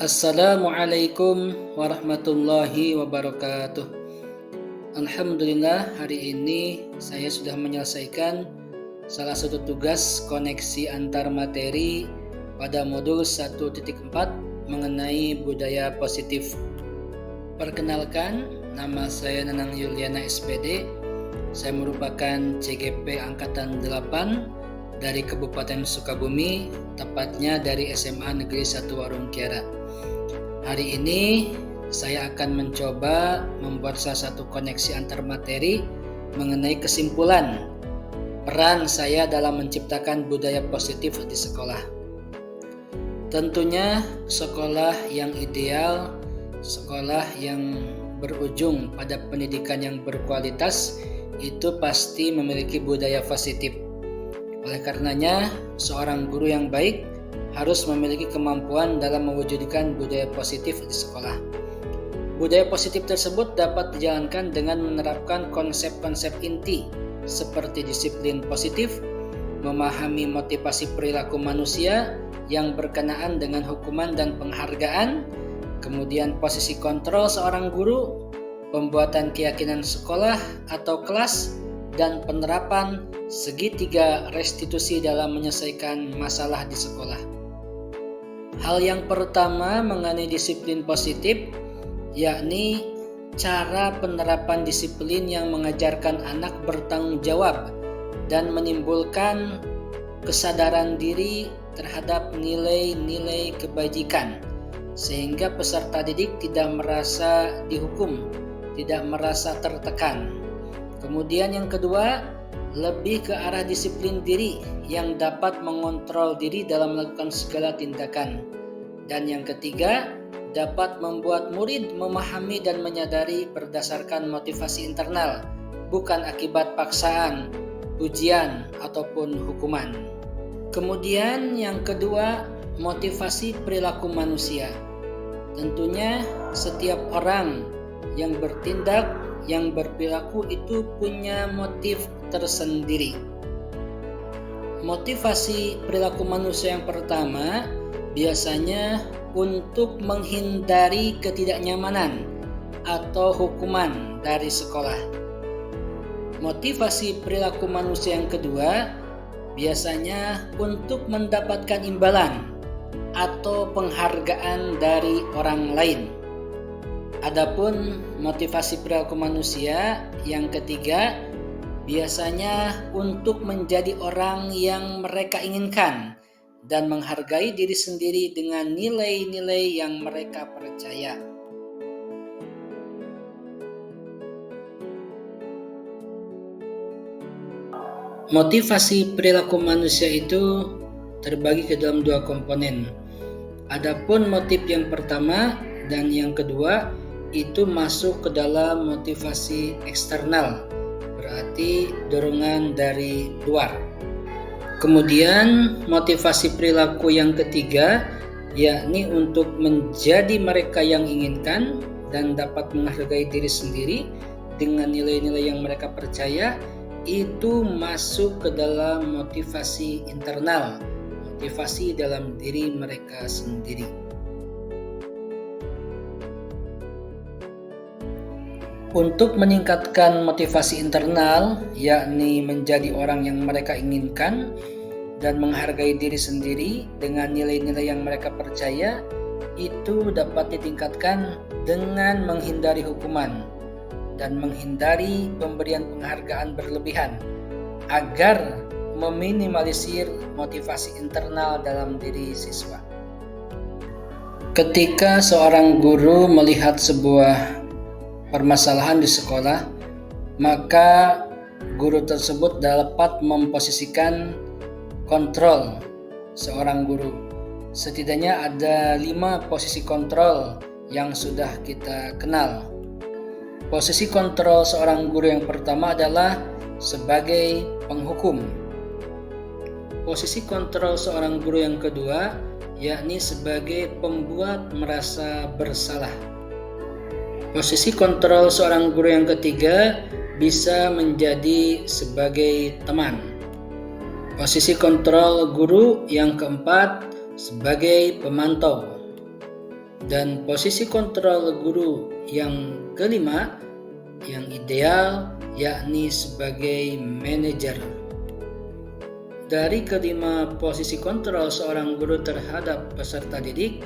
Assalamualaikum warahmatullahi wabarakatuh. Alhamdulillah, hari ini saya sudah menyelesaikan salah satu tugas koneksi antar materi pada modul 1.4 mengenai budaya positif. Perkenalkan, nama saya Nanang Yuliana SPD. Saya merupakan CGP Angkatan 8 dari Kabupaten Sukabumi, tepatnya dari SMA Negeri 1 Warung Kiara. Hari ini saya akan mencoba membuat salah satu koneksi antar materi mengenai kesimpulan peran saya dalam menciptakan budaya positif di sekolah. Tentunya sekolah yang ideal, sekolah yang berujung pada pendidikan yang berkualitas itu pasti memiliki budaya positif. Oleh karenanya, seorang guru yang baik harus memiliki kemampuan dalam mewujudkan budaya positif di sekolah. Budaya positif tersebut dapat dijalankan dengan menerapkan konsep-konsep inti seperti disiplin positif, memahami motivasi perilaku manusia yang berkenaan dengan hukuman dan penghargaan, kemudian posisi kontrol seorang guru, pembuatan keyakinan sekolah atau kelas, dan penerapan segitiga restitusi dalam menyelesaikan masalah di sekolah. Hal yang pertama mengenai disiplin positif, yakni cara penerapan disiplin yang mengajarkan anak bertanggung jawab dan menimbulkan kesadaran diri terhadap nilai-nilai kebajikan, sehingga peserta didik tidak merasa dihukum, tidak merasa tertekan. Kemudian yang kedua, lebih ke arah disiplin diri yang dapat mengontrol diri dalam melakukan segala tindakan. Dan yang ketiga, dapat membuat murid memahami dan menyadari berdasarkan motivasi internal, bukan akibat paksaan, ujian, ataupun hukuman. Kemudian yang kedua, motivasi perilaku manusia. Tentunya setiap orang yang bertindak, yang berperilaku itu punya motif tersendiri. Motivasi perilaku manusia yang pertama biasanya untuk menghindari ketidaknyamanan atau hukuman dari sekolah. Motivasi perilaku manusia yang kedua biasanya untuk mendapatkan imbalan atau penghargaan dari orang lain. Adapun motivasi perilaku manusia yang ketiga biasanya untuk menjadi orang yang mereka inginkan dan menghargai diri sendiri dengan nilai-nilai yang mereka percaya. Motivasi perilaku manusia itu terbagi ke dalam dua komponen. Adapun motif yang pertama dan yang kedua itu masuk ke dalam motivasi eksternal, berarti dorongan dari luar. Kemudian motivasi perilaku yang ketiga, yakni untuk menjadi mereka yang inginkan dan dapat menghargai diri sendiri dengan nilai-nilai yang mereka percaya, itu masuk ke dalam motivasi internal, motivasi dalam diri mereka sendiri. Untuk meningkatkan motivasi internal, yakni menjadi orang yang mereka inginkan dan menghargai diri sendiri dengan nilai-nilai yang mereka percaya, itu dapat ditingkatkan dengan menghindari hukuman dan menghindari pemberian penghargaan berlebihan agar meminimalisir motivasi internal dalam diri siswa. Ketika seorang guru melihat sebuah permasalahan di sekolah, maka guru tersebut dapat memposisikan kontrol seorang guru. Setidaknya ada 5 posisi kontrol yang sudah kita kenal. Posisi kontrol seorang guru yang pertama adalah sebagai penghukum. Posisi kontrol seorang guru yang kedua yakni sebagai pembuat merasa bersalah. Posisi kontrol seorang guru yang ketiga bisa menjadi sebagai teman. Posisi kontrol guru yang keempat sebagai pemantau. Dan posisi kontrol guru yang kelima, yang ideal, yakni sebagai manajer. Dari kelima posisi kontrol seorang guru terhadap peserta didik,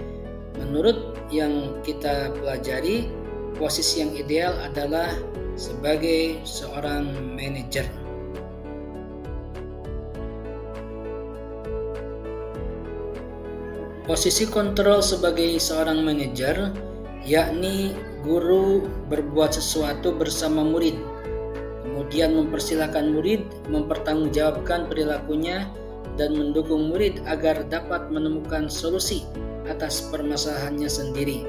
menurut yang kita pelajari, posisi yang ideal adalah sebagai seorang manajer. Posisi kontrol sebagai seorang manajer, yakni guru berbuat sesuatu bersama murid, kemudian mempersilahkan murid mempertanggungjawabkan perilakunya dan mendukung murid agar dapat menemukan solusi atas permasalahannya sendiri.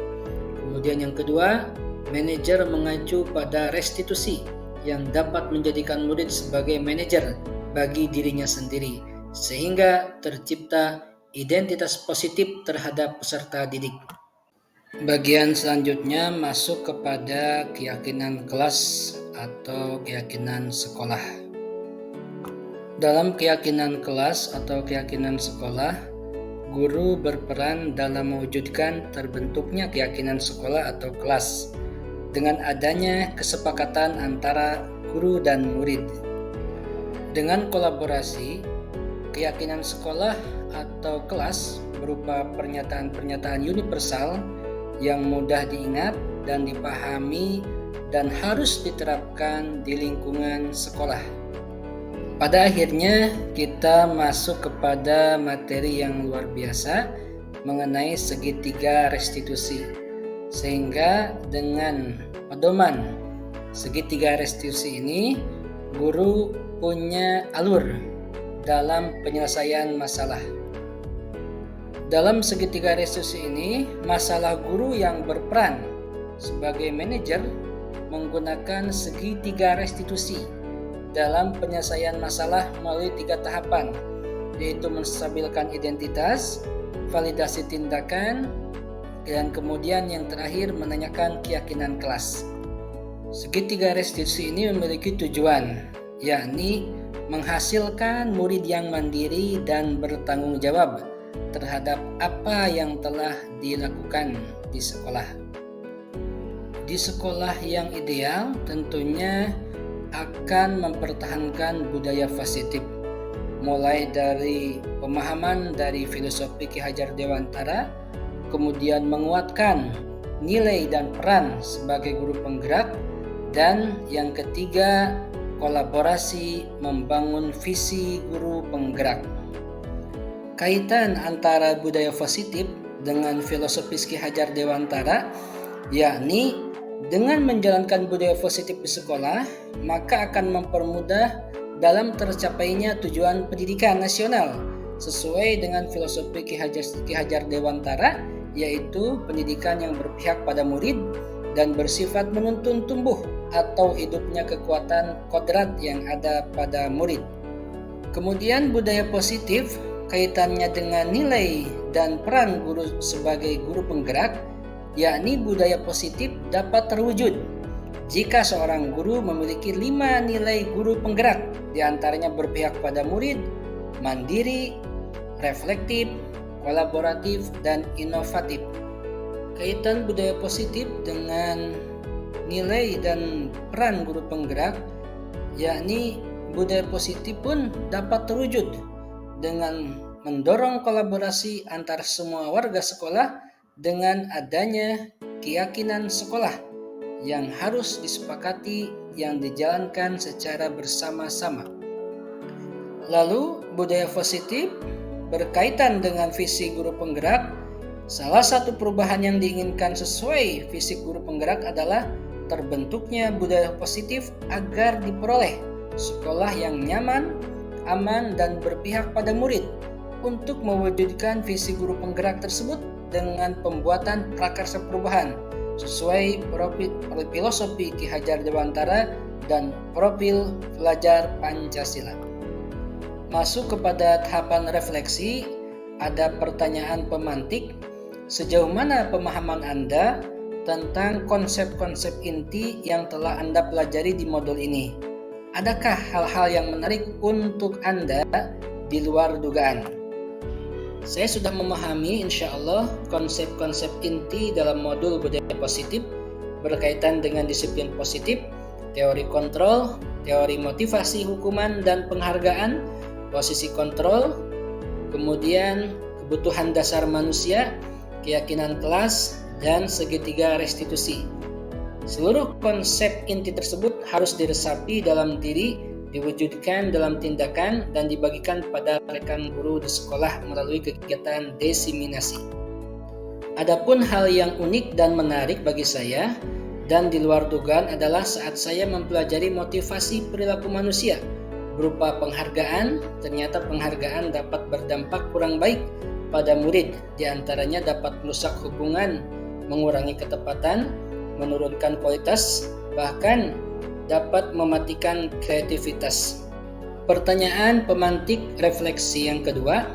Kemudian yang kedua, manajer mengacu pada restitusi yang dapat menjadikan murid sebagai manajer bagi dirinya sendiri, sehingga tercipta identitas positif terhadap peserta didik. Bagian selanjutnya masuk kepada keyakinan kelas atau keyakinan sekolah. Dalam keyakinan kelas atau keyakinan sekolah, guru berperan dalam mewujudkan terbentuknya keyakinan sekolah atau kelas dengan adanya kesepakatan antara guru dan murid. Dengan kolaborasi, keyakinan sekolah atau kelas berupa pernyataan-pernyataan universal yang mudah diingat dan dipahami dan harus diterapkan di lingkungan sekolah. Pada akhirnya kita masuk kepada materi yang luar biasa mengenai segitiga restitusi. Sehingga dengan pedoman segitiga restitusi ini, guru punya alur dalam penyelesaian masalah. Dalam segitiga restitusi ini, masalah guru yang berperan sebagai manajer menggunakan segitiga restitusi dalam penyelesaian masalah melalui 3 tahapan, yaitu menstabilkan identitas, validasi tindakan, dan kemudian yang terakhir menanyakan keyakinan kelas. Segitiga restitusi ini memiliki tujuan, yakni menghasilkan murid yang mandiri dan bertanggung jawab terhadap apa yang telah dilakukan di sekolah. Di sekolah yang ideal tentunya akan mempertahankan budaya positif, mulai dari pemahaman dari filosofi Ki Hajar Dewantara, kemudian menguatkan nilai dan peran sebagai guru penggerak, dan yang ketiga, kolaborasi membangun visi guru penggerak. Kaitan antara budaya positif dengan filosofis Ki Hajar Dewantara, yakni dengan menjalankan budaya positif di sekolah, maka akan mempermudah dalam tercapainya tujuan pendidikan nasional sesuai dengan filosofi Ki Hajar Dewantara, yaitu pendidikan yang berpihak pada murid dan bersifat menuntun tumbuh atau hidupnya kekuatan kodrat yang ada pada murid. Kemudian budaya positif kaitannya dengan nilai dan peran guru sebagai guru penggerak, yakni budaya positif dapat terwujud jika seorang guru memiliki 5 nilai guru penggerak, diantaranya berpihak pada murid, mandiri, reflektif, kolaboratif, dan inovatif. Kaitan budaya positif dengan nilai dan peran guru penggerak, yakni budaya positif pun dapat terwujud dengan mendorong kolaborasi antar semua warga sekolah dengan adanya keyakinan sekolah yang harus disepakati yang dijalankan secara bersama-sama. Lalu budaya positif berkaitan dengan visi guru penggerak. Salah satu perubahan yang diinginkan sesuai visi guru penggerak adalah terbentuknya budaya positif agar diperoleh sekolah yang nyaman, aman, dan berpihak pada murid. Untuk mewujudkan visi guru penggerak tersebut dengan pembuatan prakarsa perubahan sesuai profil filosofi Ki Hajar Dewantara dan profil pelajar Pancasila. Masuk kepada tahapan refleksi, ada pertanyaan pemantik. Sejauh mana pemahaman Anda tentang konsep-konsep inti yang telah Anda pelajari di modul ini? Adakah hal-hal yang menarik untuk Anda di luar dugaan? Saya sudah memahami insya Allah konsep-konsep inti dalam modul budaya positif berkaitan dengan disiplin positif, teori kontrol, teori motivasi hukuman dan penghargaan, posisi kontrol, kemudian kebutuhan dasar manusia, keyakinan kelas, dan segitiga restitusi. Seluruh konsep inti tersebut harus diresapi dalam diri, diwujudkan dalam tindakan, dan dibagikan pada rekan guru di sekolah melalui kegiatan disiminasi. Adapun hal yang unik dan menarik bagi saya dan di luar dugaan adalah saat saya mempelajari motivasi perilaku manusia berupa penghargaan. Ternyata penghargaan dapat berdampak kurang baik pada murid, diantaranya dapat merusak hubungan, mengurangi ketepatan, menurunkan kualitas, bahkan dapat mematikan kreativitas. Pertanyaan pemantik refleksi yang kedua,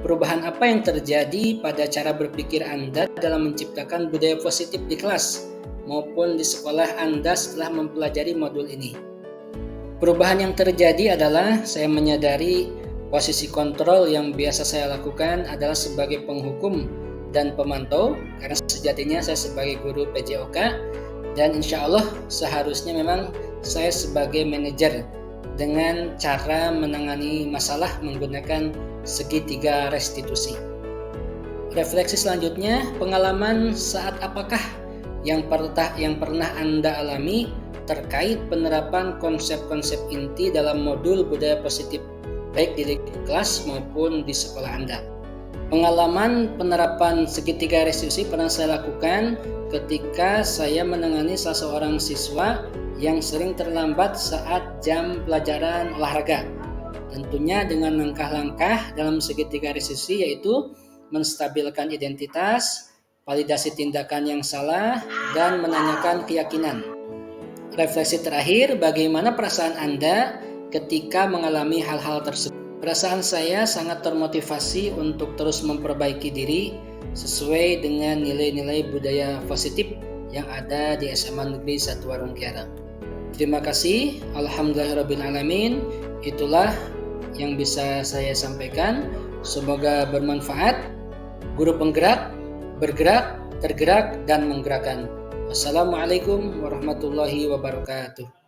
perubahan apa yang terjadi pada cara berpikir Anda dalam menciptakan budaya positif di kelas maupun di sekolah Anda setelah mempelajari modul ini? Perubahan yang terjadi adalah saya menyadari posisi kontrol yang biasa saya lakukan adalah sebagai penghukum dan pemantau, karena sejatinya saya sebagai guru PJOK dan insya Allah seharusnya memang saya sebagai manajer dengan cara menangani masalah menggunakan segitiga restitusi. Refleksi selanjutnya, pengalaman saat apakah yang pernah Anda alami terkait penerapan konsep-konsep inti dalam modul budaya positif baik di kelas maupun di sekolah Anda. Pengalaman penerapan segitiga restitusi pernah saya lakukan ketika saya menangani salah seorang siswa yang sering terlambat saat jam pelajaran olahraga. Tentunya dengan langkah-langkah dalam segitiga restitusi yaitu menstabilkan identitas, validasi tindakan yang salah, dan menanyakan keyakinan. Refleksi terakhir, bagaimana perasaan Anda ketika mengalami hal-hal tersebut? Perasaan saya sangat termotivasi untuk terus memperbaiki diri sesuai dengan nilai-nilai budaya positif yang ada di SMA Negeri 1 Warung Kiara. Terima kasih, alhamdulillahirrabbilalamin. Itulah yang bisa saya sampaikan. Semoga bermanfaat. Guru penggerak, bergerak, tergerak, dan menggerakkan. Wassalamualaikum warahmatullahi wabarakatuh.